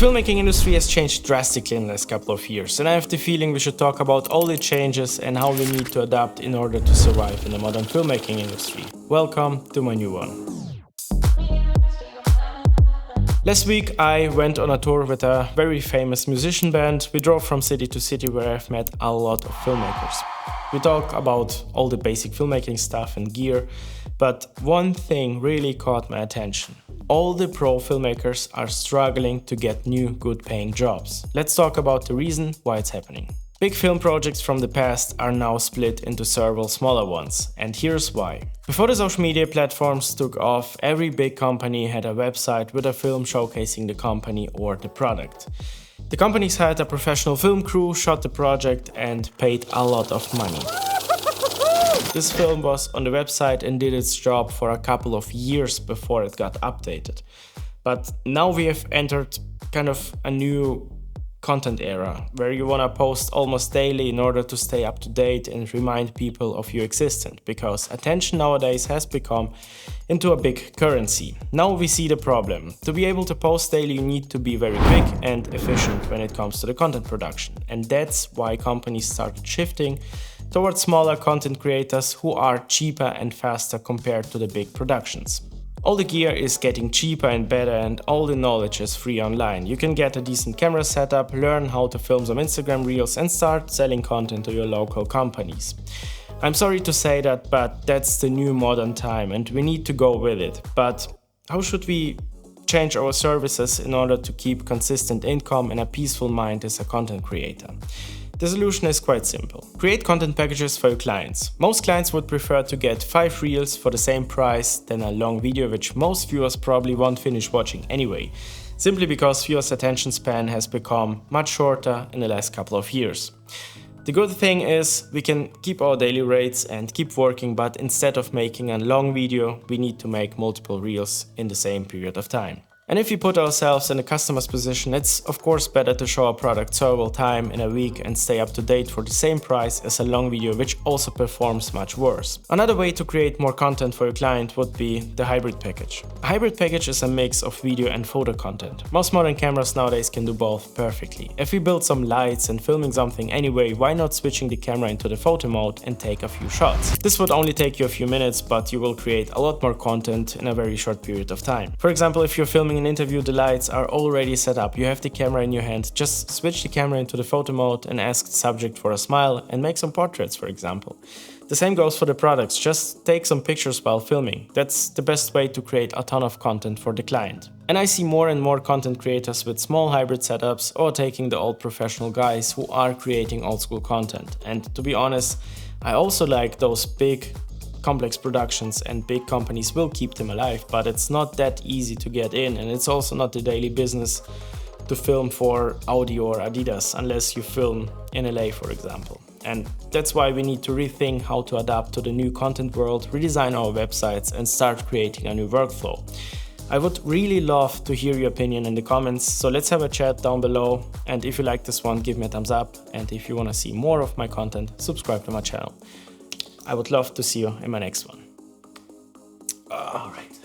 filmmaking industry has changed drastically in the last couple of years, and I have the feeling we should talk about all the changes and how we need to adapt in order to survive in the modern filmmaking industry. Welcome to my new one. Last week I went on a tour with a very famous musician band. We drove from city to city where I've met a lot of filmmakers. We talk about all the basic filmmaking stuff and gear, but one thing really caught my attention. All the pro filmmakers are struggling to get new good paying jobs. Let's talk about the reason why it's happening. Big film projects from the past are now split into several smaller ones, and here's why. Before the social media platforms took off, every big company had a website with a film showcasing the company or the product. The companies had a professional film crew, shot the project and paid a lot of money. This film was on the website and did its job for a couple of years before it got updated. But now we have entered kind of a new content era where you want to post almost daily in order to stay up to date and remind people of your existence, because attention nowadays has become into a big currency. Now we see the problem. To be able to post daily, you need to be very quick and efficient when it comes to the content production, and that's why companies started shifting towards smaller content creators who are cheaper and faster compared to the big productions. All the gear is getting cheaper and better, and all the knowledge is free online. You can get a decent camera setup, learn how to film some Instagram reels and start selling content to your local companies. I'm sorry to say that, but that's the new modern time and we need to go with it. But how should we change our services in order to keep consistent income and a peaceful mind as a content creator? The solution is quite simple. Create content packages for your clients. Most clients would prefer to get 5 reels for the same price than a long video, which most viewers probably won't finish watching anyway, simply because viewers' attention span has become much shorter in the last couple of years. The good thing is we can keep our daily rates and keep working, but instead of making a long video, we need to make multiple reels in the same period of time. And if we put ourselves in the customer's position, it's of course better to show a product several times in a week and stay up to date for the same price as a long video, which also performs much worse. Another way to create more content for your client would be the hybrid package. A hybrid package is a mix of video and photo content. Most modern cameras nowadays can do both perfectly. If we build some lights and filming something anyway, why not switching the camera into the photo mode and take a few shots? This would only take you a few minutes, but you will create a lot more content in a very short period of time. For example, if you're filming an interview, the lights are already set up, you have the camera in your hand, just switch the camera into the photo mode and ask the subject for a smile and make some portraits, for example. The same goes for the products, just take some pictures while filming. That's the best way to create a ton of content for the client. And I see more and more content creators with small hybrid setups or taking the old professional guys who are creating old school content. And to be honest, I also like those big complex productions, and big companies will keep them alive, but it's not that easy to get in, and it's also not the daily business to film for Audi or Adidas unless you film in LA, for example. And that's why we need to rethink how to adapt to the new content world, redesign our websites and start creating a new workflow. I would really love to hear your opinion in the comments, so let's have a chat down below, and if you like this one, give me a thumbs up, and if you want to see more of my content, subscribe to my channel. I would love to see you in my next one. All right.